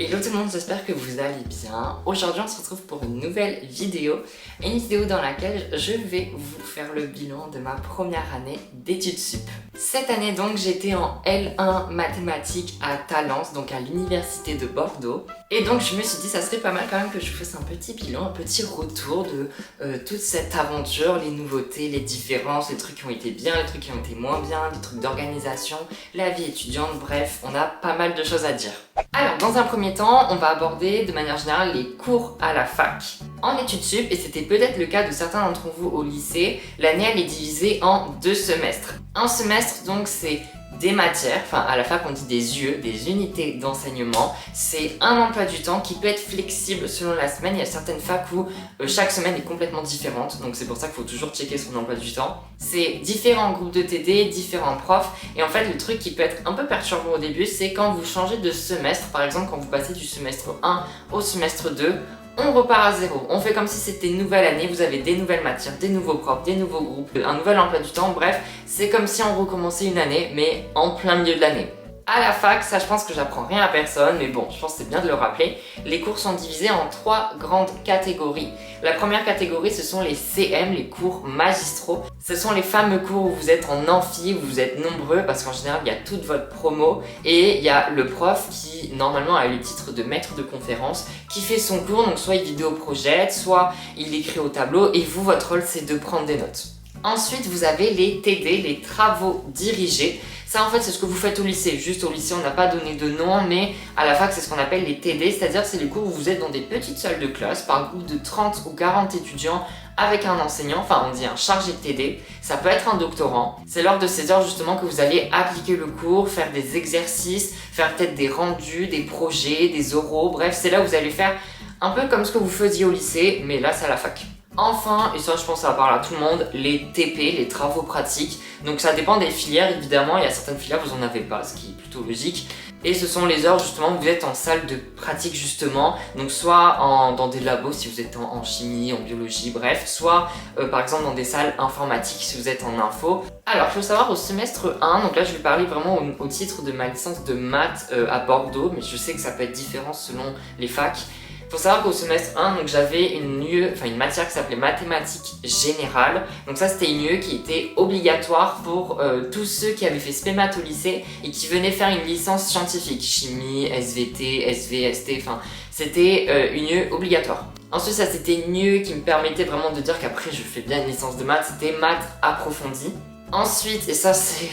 Hello tout le monde, j'espère que vous allez bien. Aujourd'hui on se retrouve pour une nouvelle vidéo. Une vidéo dans laquelle je vais vous faire le bilan de ma première année d'études sup. Cette année donc j'étais en L1 mathématiques à Talence, donc à l'université de Bordeaux. Et donc je me suis dit ça serait pas mal quand même que je fasse un petit bilan, un petit retour de toute cette aventure, les nouveautés, les différences, les trucs qui ont été bien, les trucs qui ont été moins bien, les trucs d'organisation, la vie étudiante, bref, on a pas mal de choses à dire. Alors dans un premier temps, on va aborder de manière générale les cours à la fac. En études sup, et c'était peut-être le cas de certains d'entre vous au lycée, l'année elle est divisée en 2 semestres. Un semestre donc c'est des matières, enfin à la fac on dit des UE, des unités d'enseignement. C'est un emploi du temps qui peut être flexible selon la semaine. Il y a certaines facs où chaque semaine est complètement différente, donc c'est pour ça qu'il faut toujours checker son emploi du temps. C'est différents groupes de TD, différents profs, et en fait le truc qui peut être un peu perturbant au début, c'est quand vous changez de semestre, par exemple quand vous passez du semestre 1 au semestre 2, on repart à zéro, on fait comme si c'était une nouvelle année, vous avez des nouvelles matières, des nouveaux profs, des nouveaux groupes, un nouvel emploi du temps, bref, c'est comme si on recommençait une année, mais en plein milieu de l'année. À la fac, ça je pense que j'apprends rien à personne, mais bon, je pense que c'est bien de le rappeler, les cours sont divisés en 3 grandes catégories. La première catégorie, ce sont les CM, les cours magistraux. Ce sont les fameux cours où vous êtes en amphi, où vous êtes nombreux, parce qu'en général, il y a toute votre promo, et il y a le prof qui, normalement, a le titre de maître de conférence, qui fait son cours, donc soit il vidéoprojette, soit il écrit au tableau, et vous, votre rôle, c'est de prendre des notes. Ensuite, vous avez les TD, les travaux dirigés. Ça, en fait, c'est ce que vous faites au lycée. Juste au lycée, on n'a pas donné de nom, mais à la fac, c'est ce qu'on appelle les TD, c'est-à-dire c'est les cours où vous êtes dans des petites salles de classe, par groupe de 30 ou 40 étudiants, avec un enseignant, enfin on dit un chargé de TD, ça peut être un doctorant. C'est lors de ces heures justement que vous allez appliquer le cours, faire des exercices, faire peut-être des rendus, des projets, des oraux, bref, c'est là où vous allez faire un peu comme ce que vous faisiez au lycée, mais là c'est à la fac. Enfin, et ça je pense que ça va parler à tout le monde, les TP, les travaux pratiques. Donc ça dépend des filières évidemment, il y a certaines filières vous en avez pas, ce qui est plutôt logique. Et ce sont les heures justement où vous êtes en salle de pratique justement, donc soit dans des labos si vous êtes en chimie, en biologie, bref, soit par exemple dans des salles informatiques si vous êtes en info. Alors il faut savoir au semestre 1, donc là je vais parler vraiment au titre de ma licence de maths à Bordeaux, mais je sais que ça peut être différent selon les facs. Il faut savoir qu'au semestre 1, donc j'avais une matière qui s'appelait mathématiques générales. Donc ça c'était une UE qui était obligatoire pour tous ceux qui avaient fait SPEMAT au lycée et qui venaient faire une licence scientifique, chimie, SVT, SV, ST, enfin c'était une UE obligatoire. Ensuite ça c'était une UE qui me permettait vraiment de dire qu'après je fais bien une licence de maths, c'était maths approfondie. Ensuite, et ça c'est...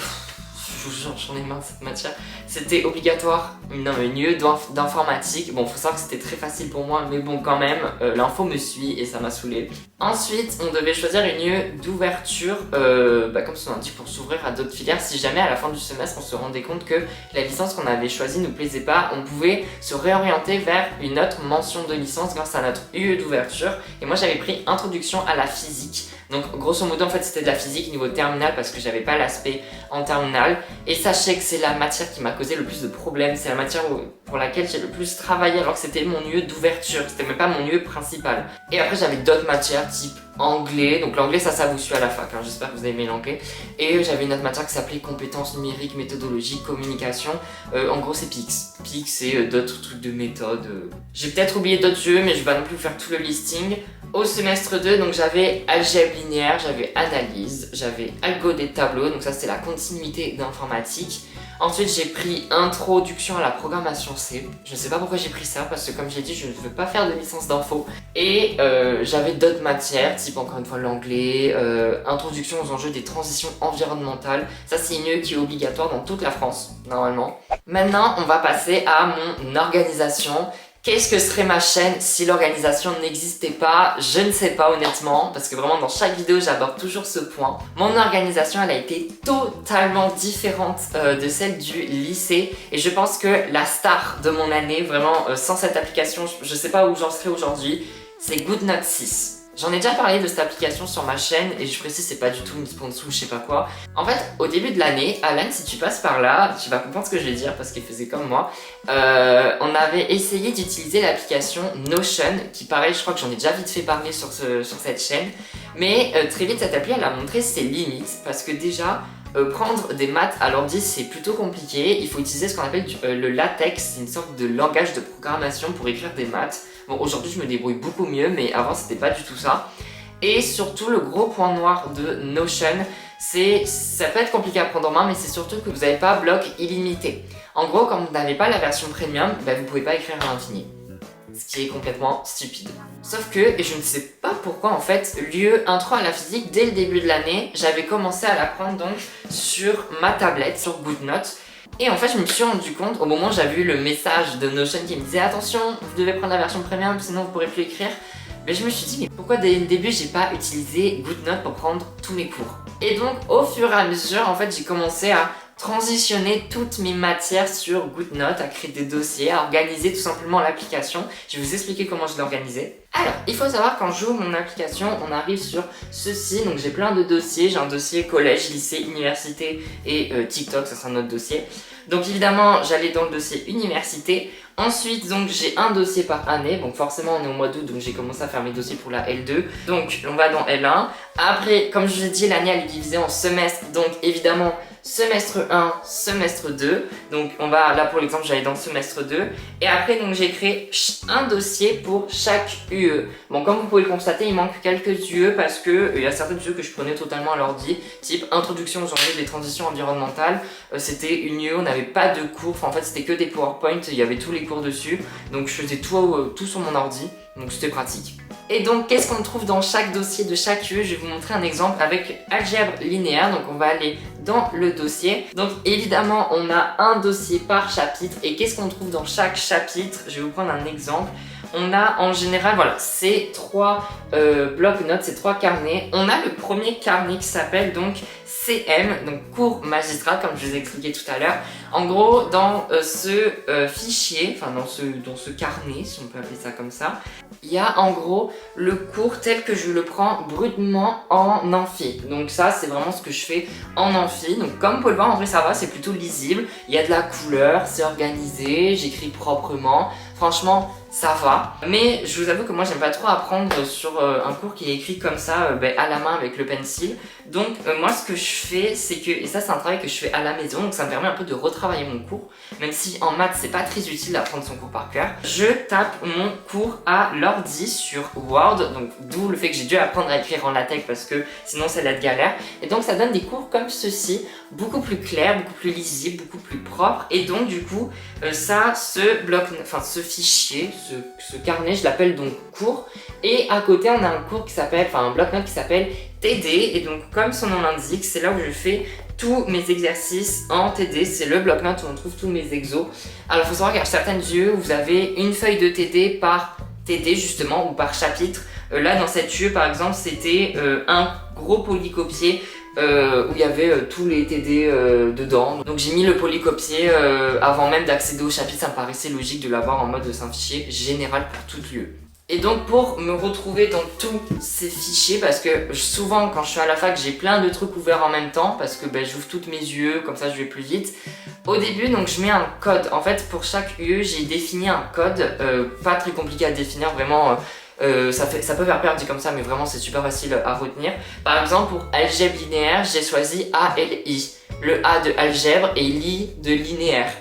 j'en ai marre de cette matière, c'était obligatoire, une UE d'informatique. Bon, faut savoir que c'était très facile pour moi, mais bon quand même, l'info me suit et ça m'a saoulé. Ensuite, on devait choisir une UE d'ouverture, comme son indique, pour s'ouvrir à d'autres filières. Si jamais à la fin du semestre on se rendait compte que la licence qu'on avait choisie ne nous plaisait pas, on pouvait se réorienter vers une autre mention de licence grâce à notre UE d'ouverture. Et moi j'avais pris introduction à la physique. Donc grosso modo en fait c'était de la physique niveau terminale parce que j'avais pas l'aspect en terminale. Et sachez que c'est la matière qui m'a causé le plus de problèmes, c'est la matière pour laquelle j'ai le plus travaillé alors que c'était mon UE d'ouverture, c'était même pas mon UE principal. Et après j'avais d'autres matières type anglais, donc l'anglais ça vous suit à la fac, hein, j'espère que vous avez aimé l'anglais. Et j'avais une autre matière qui s'appelait compétences numériques, méthodologie, communication, en gros c'est PIX. PIX c'est d'autres trucs de méthode. J'ai peut-être oublié d'autres jeux mais je vais pas non plus vous faire tout le listing. Au semestre 2, donc j'avais algèbre linéaire, j'avais analyse, j'avais algo des tableaux, donc ça c'était la continuité d'informatique. Ensuite j'ai pris introduction à la programmation C. Je sais pas pourquoi j'ai pris ça parce que comme j'ai dit je ne veux pas faire de licence d'info. Et j'avais d'autres matières type encore une fois l'anglais, introduction aux enjeux des transitions environnementales. Ça c'est une UE qui est obligatoire dans toute la France normalement. Maintenant on va passer à mon organisation. Qu'est-ce que serait ma chaîne si l'organisation n'existait pas? Je ne sais pas honnêtement, parce que vraiment dans chaque vidéo j'aborde toujours ce point. Mon organisation elle a été totalement différente de celle du lycée et je pense que la star de mon année, vraiment sans cette application, je sais pas où j'en serais aujourd'hui, c'est GoodNotes 6. J'en ai déjà parlé de cette application sur ma chaîne et je précise c'est pas du tout une sponsor ou je sais pas quoi. En fait au début de l'année, Alan si tu passes par là, tu vas comprendre ce que je vais dire parce qu'il faisait comme moi. On avait essayé d'utiliser l'application Notion qui pareil je crois que j'en ai déjà vite fait parler sur cette chaîne. Mais très vite cette appli elle a montré ses limites parce que déjà prendre des maths à l'ordi c'est plutôt compliqué, il faut utiliser ce qu'on appelle le latex, c'est une sorte de langage de programmation pour écrire des maths. Bon, aujourd'hui je me débrouille beaucoup mieux, mais avant c'était pas du tout ça. Et surtout le gros point noir de Notion, ça peut être compliqué à prendre en main, mais c'est surtout que vous n'avez pas bloc illimité. En gros, quand vous n'avez pas la version premium, vous pouvez pas écrire à l'infini. Ce qui est complètement stupide. Sauf que, et je ne sais pas pourquoi en fait, l'UE intro à la physique, dès le début de l'année, j'avais commencé à l'apprendre donc sur ma tablette, sur GoodNotes. Et en fait, je me suis rendu compte, au moment où j'avais eu le message de Notion qui me disait attention, vous devez prendre la version premium, sinon vous pourrez plus écrire. Mais je me suis dit, mais pourquoi dès le début j'ai pas utilisé GoodNotes pour prendre tous mes cours? Et donc, au fur et à mesure, en fait, j'ai commencé à transitionner toutes mes matières sur GoodNotes, à créer des dossiers, à organiser tout simplement l'application. Je vais vous expliquer comment je l'ai organisée. Alors, il faut savoir quand j'ouvre mon application, on arrive sur ceci. Donc j'ai plein de dossiers. J'ai un dossier collège, lycée, université et TikTok, ça c'est un autre dossier. Donc évidemment, j'allais dans le dossier université. Ensuite, donc j'ai un dossier par année. Donc forcément, on est au mois d'août, donc j'ai commencé à faire mes dossiers pour la L2. Donc on va dans L1. Après, comme je vous ai dit, l'année elle est divisée en semestres. Donc évidemment, semestre 1, semestre 2. Donc on va, là pour l'exemple, j'allais dans le semestre 2. Et après, donc j'ai créé un dossier pour chaque UE. Bon, comme vous pouvez le constater, il manque quelques UE parce que il y a certaines UE que je prenais totalement à l'ordi. Type introduction aux enjeux des transitions environnementales. C'était une UE, on n'avait pas de cours. Enfin, en fait, c'était que des PowerPoint. Il y avait tous les cours dessus. Donc je faisais tout sur mon ordi. Donc c'était pratique. Et donc, qu'est-ce qu'on trouve dans chaque dossier de chaque UE? Je vais vous montrer un exemple avec algèbre linéaire. Donc, on va aller dans le dossier. Donc, évidemment, on a un dossier par chapitre. Et qu'est-ce qu'on trouve dans chaque chapitre? Je vais vous prendre un exemple. On a en général, voilà, ces trois blocs-notes, ces trois carnets. On a le premier carnet qui s'appelle donc CM, donc cours magistral, comme je vous ai expliqué tout à l'heure. En gros, dans ce fichier, enfin dans ce carnet, si on peut appeler ça comme ça, il y a en gros le cours tel que je le prends brutement en amphi. Donc ça, c'est vraiment ce que je fais en amphi. Donc comme vous pouvez le voir, en vrai ça va, c'est plutôt lisible. Il y a de la couleur, c'est organisé, j'écris proprement. Franchement, ça va. Mais je vous avoue que moi, j'aime pas trop apprendre sur un cours qui est écrit comme ça, à la main avec le pencil. Donc moi, ce que je fais, c'est que, et ça c'est un travail que je fais à la maison, donc ça me permet un peu de retravailler mon cours. Même si en maths, c'est pas très utile d'apprendre son cours par cœur. Je tape mon cours à l'ordi sur Word, donc d'où le fait que j'ai dû apprendre à écrire en latex parce que sinon c'est la galère. Et donc ça donne des cours comme ceci, beaucoup plus clairs, beaucoup plus lisibles, beaucoup plus propres. Et donc du coup, ce fichier, ce carnet, je l'appelle donc cours. Et à côté, on a un cours qui s'appelle, un bloc-notes qui s'appelle TD. Et donc, comme son nom l'indique, c'est là où je fais tous mes exercices en TD. C'est le bloc-notes où on trouve tous mes exos. Alors, il faut savoir qu'il y a certaines UE où vous avez une feuille de TD par TD justement, ou par chapitre. Là, dans cette UE, par exemple, c'était un gros polycopier où il y avait tous les TD dedans. Donc j'ai mis le polycopier avant même d'accéder au chapitre, ça me paraissait logique de l'avoir en mode c'est un fichier général pour toute l'UE. Et donc pour me retrouver dans tous ces fichiers, parce que souvent quand je suis à la fac j'ai plein de trucs ouverts en même temps, parce que j'ouvre toutes mes UE, comme ça je vais plus vite. Au début donc je mets un code, en fait pour chaque UE j'ai défini un code, pas très compliqué à définir, vraiment ça peut faire peur dit comme ça, mais vraiment c'est super facile à retenir. Par exemple pour algèbre linéaire j'ai choisi ALI, le A de algèbre et l'I de linéaire,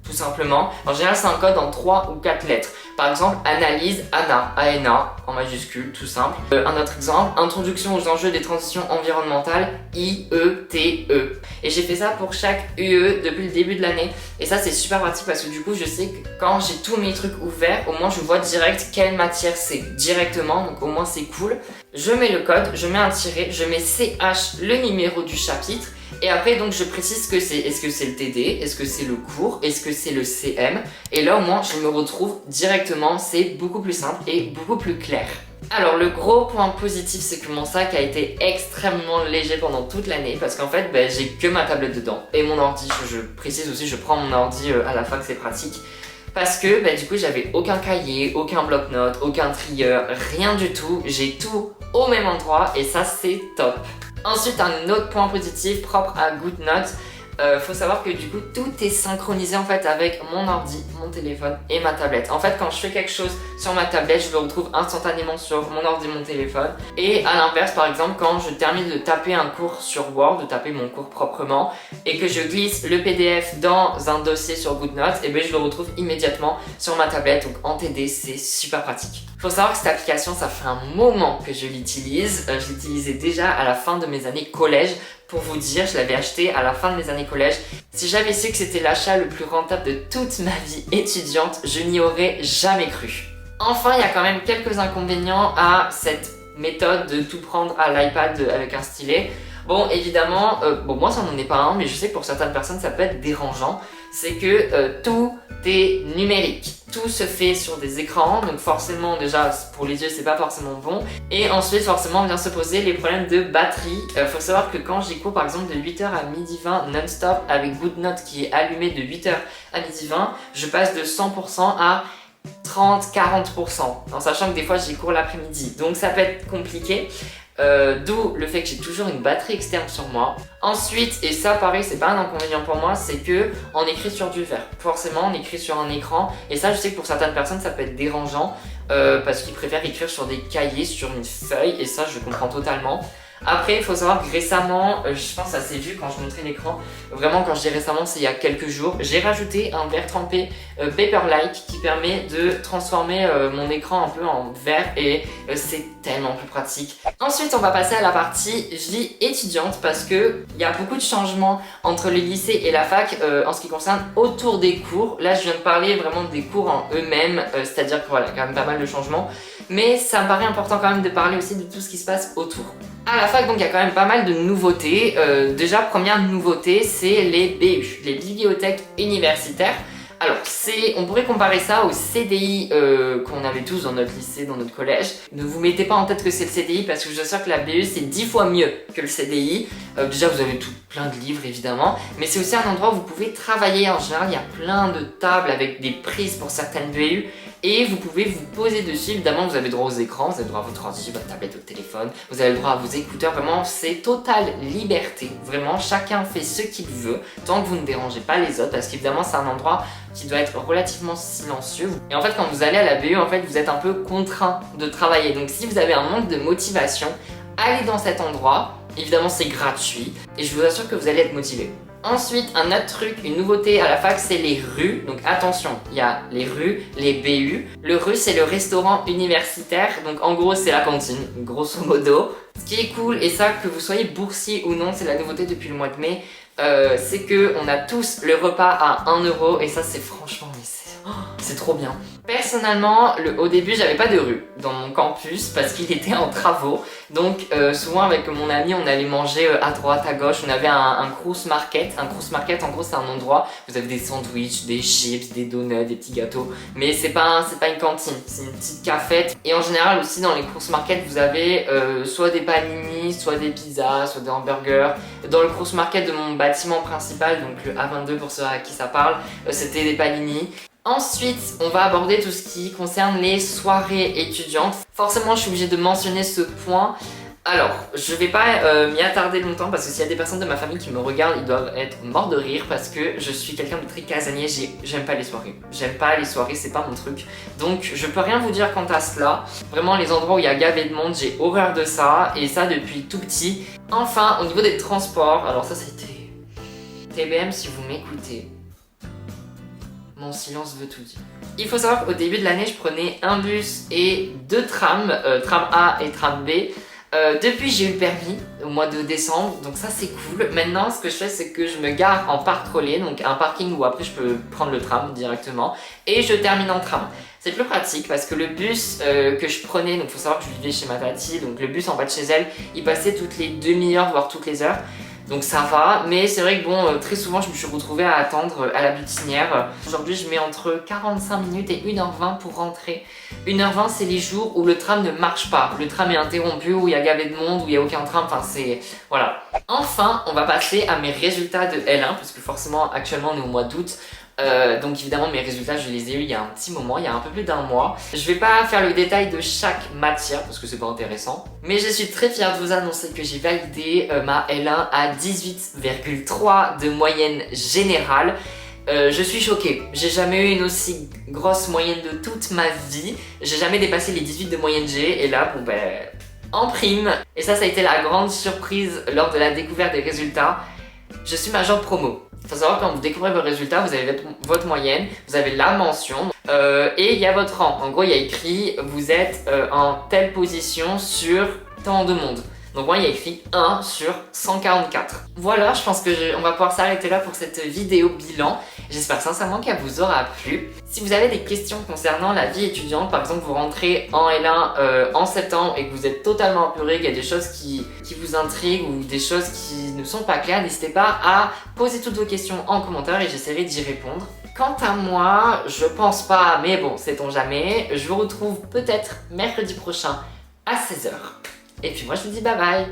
tout simplement. En général c'est un code en 3 ou 4 lettres. Par exemple, analyse, ANA, ANA, en majuscule, tout simple. Un autre exemple, introduction aux enjeux des transitions environnementales, IETE. Et j'ai fait ça pour chaque UE depuis le début de l'année. Et ça, c'est super pratique parce que du coup, je sais que quand j'ai tous mes trucs ouverts, au moins je vois direct quelle matière c'est directement. Donc au moins c'est cool. Je mets le code, je mets un tiret, je mets CH, le numéro du chapitre. Et après donc je précise que c'est, est-ce que c'est le TD, est-ce que c'est le cours, est-ce que c'est le CM. Et là au moins je me retrouve directement, c'est beaucoup plus simple et beaucoup plus clair. Alors le gros point positif c'est que mon sac a été extrêmement léger pendant toute l'année parce qu'en fait j'ai que ma tablette dedans et mon ordi, je précise aussi, je prends mon ordi à la fac, c'est pratique. Parce que du coup j'avais aucun cahier, aucun bloc-notes, aucun trieur, rien du tout, j'ai tout au même endroit et ça c'est top. Ensuite, un autre point positif propre à GoodNotes, Faut savoir que du coup tout est synchronisé en fait avec mon ordi, mon téléphone et ma tablette. En fait quand je fais quelque chose sur ma tablette, je le retrouve instantanément sur mon ordi, mon téléphone. Et à l'inverse, par exemple, quand je termine de taper un cours sur Word, de taper mon cours proprement, et que je glisse le PDF dans un dossier sur GoodNotes, et bien je le retrouve immédiatement sur ma tablette. Donc en TD, c'est super pratique. Faut savoir que cette application, ça fait un moment que je l'utilise. Je l'utilisais déjà à la fin de mes années collège. Pour vous dire, je l'avais acheté à la fin de mes années collège. Si j'avais su que c'était l'achat le plus rentable de toute ma vie étudiante, je n'y aurais jamais cru. Enfin, il y a quand même quelques inconvénients à cette méthode de tout prendre à l'iPad avec un stylet. Bon, évidemment, moi ça n'en est pas un, mais je sais que pour certaines personnes ça peut être dérangeant. C'est que tout est numérique. Tout se fait sur des écrans, donc forcément déjà pour les yeux c'est pas forcément bon. Et ensuite forcément vient se poser les problèmes de batterie. Faut savoir que quand j'ai cours par exemple de 8h à 12h non-stop avec GoodNotes qui est allumé de 8h à 12h, je passe de 100% à 30-40%, en sachant que des fois j'ai cours l'après-midi, donc ça peut être compliqué. D'où le fait que j'ai toujours une batterie externe sur moi. Ensuite, et ça pareil c'est pas un inconvénient pour moi, c'est que on écrit sur du verre. Forcément on écrit sur un écran, et ça je sais que pour certaines personnes ça peut être dérangeant parce qu'ils préfèrent écrire sur des cahiers, sur une feuille, et ça je comprends totalement. Après, il faut savoir que récemment, je pense que ça s'est vu quand je montrais l'écran, vraiment quand je dis récemment, c'est il y a quelques jours, j'ai rajouté un verre trempé Paperlike qui permet de transformer mon écran un peu en verre, et c'est tellement plus pratique. Ensuite, on va passer à la partie vie étudiante parce que il y a beaucoup de changements entre le lycée et la fac en ce qui concerne autour des cours. Là, je viens de parler vraiment des cours en eux-mêmes, c'est-à-dire que voilà, il y a quand même pas mal de changements. Mais ça me paraît important quand même de parler aussi de tout ce qui se passe autour. À la fac, donc, il y a quand même pas mal de nouveautés. Déjà, première nouveauté, c'est les BU, les bibliothèques universitaires. Alors, on pourrait comparer ça au CDI qu'on avait tous dans notre lycée, dans notre collège. Ne vous mettez pas en tête que c'est le CDI parce que je suis sûre que la BU c'est 10 fois mieux que le CDI. Déjà, vous avez plein de livres évidemment, mais c'est aussi un endroit où vous pouvez travailler. En général, il y a plein de tables avec des prises pour certaines BU. Et vous pouvez vous poser dessus. Évidemment, vous avez droit aux écrans, vous avez droit à votre ordi, votre tablette, votre téléphone, vous avez le droit à vos écouteurs. Vraiment, c'est totale liberté. Vraiment, chacun fait ce qu'il veut, tant que vous ne dérangez pas les autres, parce qu'évidemment, c'est un endroit qui doit être relativement silencieux. Et en fait, quand vous allez à la BU, en fait, vous êtes un peu contraint de travailler. Donc, si vous avez un manque de motivation, allez dans cet endroit. Évidemment, c'est gratuit et je vous assure que vous allez être motivé. Ensuite, un autre truc, une nouveauté à la fac, c'est les RU. Donc attention, il y a les RU, les BU. Le RU, c'est le restaurant universitaire. Donc en gros, c'est la cantine, grosso modo. Ce qui est cool, et ça, que vous soyez boursier ou non, c'est la nouveauté depuis le mois de mai, c'est qu'on a tous le repas à 1 €. Et ça, c'est franchement, mais c'est trop bien. Personnellement, au début, j'avais pas de rue dans mon campus parce qu'il était en travaux. Donc souvent avec mon ami, on allait manger à droite, à gauche. On avait un Crous Market. Un Crous Market, en gros, c'est un endroit où vous avez des sandwichs, des chips, des donuts, des petits gâteaux. Mais c'est pas une cantine, c'est une petite cafette. Et en général aussi dans les Crous Market, vous avez soit des panini, soit des pizzas, soit des hamburgers. Dans le Crous Market de mon bâtiment principal, donc le A22 pour ceux à qui ça parle, c'était des panini. Ensuite, on va aborder tout ce qui concerne les soirées étudiantes. Forcément, je suis obligée de mentionner ce point. Alors, je vais pas m'y attarder longtemps parce que s'il y a des personnes de ma famille qui me regardent, ils doivent être morts de rire parce que je suis quelqu'un de très casanier, j'aime pas les soirées. J'aime pas les soirées, c'est pas mon truc. Donc, je peux rien vous dire quant à cela. Vraiment, les endroits où il y a gavé de monde, j'ai horreur de ça, et ça depuis tout petit. Enfin, au niveau des transports, alors ça c'était TBM si vous m'écoutez. Mon silence veut tout dire. Il faut savoir qu'au début de l'année, je prenais un bus et 2 trams, tram A et tram B. Depuis, j'ai eu le permis au mois de décembre, donc ça c'est cool. Maintenant, ce que je fais, c'est que je me gare en parc-relais, donc un parking où après je peux prendre le tram directement, et je termine en tram. C'est plus pratique parce que le bus que je prenais, donc il faut savoir que je vivais chez ma tati, donc le bus en bas de chez elle, il passait toutes les demi-heures, voire toutes les heures. Donc ça va, mais c'est vrai que bon, très souvent je me suis retrouvée à attendre à la butinière. Aujourd'hui je mets entre 45 minutes et 1h20 pour rentrer. 1h20 c'est les jours où le tram ne marche pas. Le tram est interrompu, où il y a gavé de monde, où il n'y a aucun tram, enfin c'est... Voilà. Enfin, on va passer à mes résultats de L1, parce que forcément actuellement on est au mois d'août. Donc évidemment mes résultats je les ai eu il y a un petit moment, il y a un peu plus d'un mois. Je vais pas faire le détail de chaque matière parce que c'est pas intéressant. Mais je suis très fière de vous annoncer que j'ai validé ma L1 à 18,3 de moyenne générale. Je suis choquée, j'ai jamais eu une aussi grosse moyenne de toute ma vie. J'ai jamais dépassé les 18 de moyenne G et là bon ben en prime. Et ça a été la grande surprise lors de la découverte des résultats. Je suis major promo. Il faut savoir que quand vous découvrez vos résultats, vous avez votre moyenne, vous avez la mention et il y a votre rang. En gros, il y a écrit vous êtes en telle position sur tant de monde. Donc moi, il y a écrit 1 sur 144. Voilà, je pense que on va pouvoir s'arrêter là pour cette vidéo bilan. J'espère sincèrement qu'elle vous aura plu. Si vous avez des questions concernant la vie étudiante, par exemple vous rentrez en L1 en septembre et que vous êtes totalement apeuré, qu'il y a des choses qui vous intriguent ou des choses qui ne sont pas claires, n'hésitez pas à poser toutes vos questions en commentaire et j'essaierai d'y répondre. Quant à moi, je pense pas, mais bon, sait-on jamais. Je vous retrouve peut-être mercredi prochain à 16h. Et puis moi je vous dis bye bye.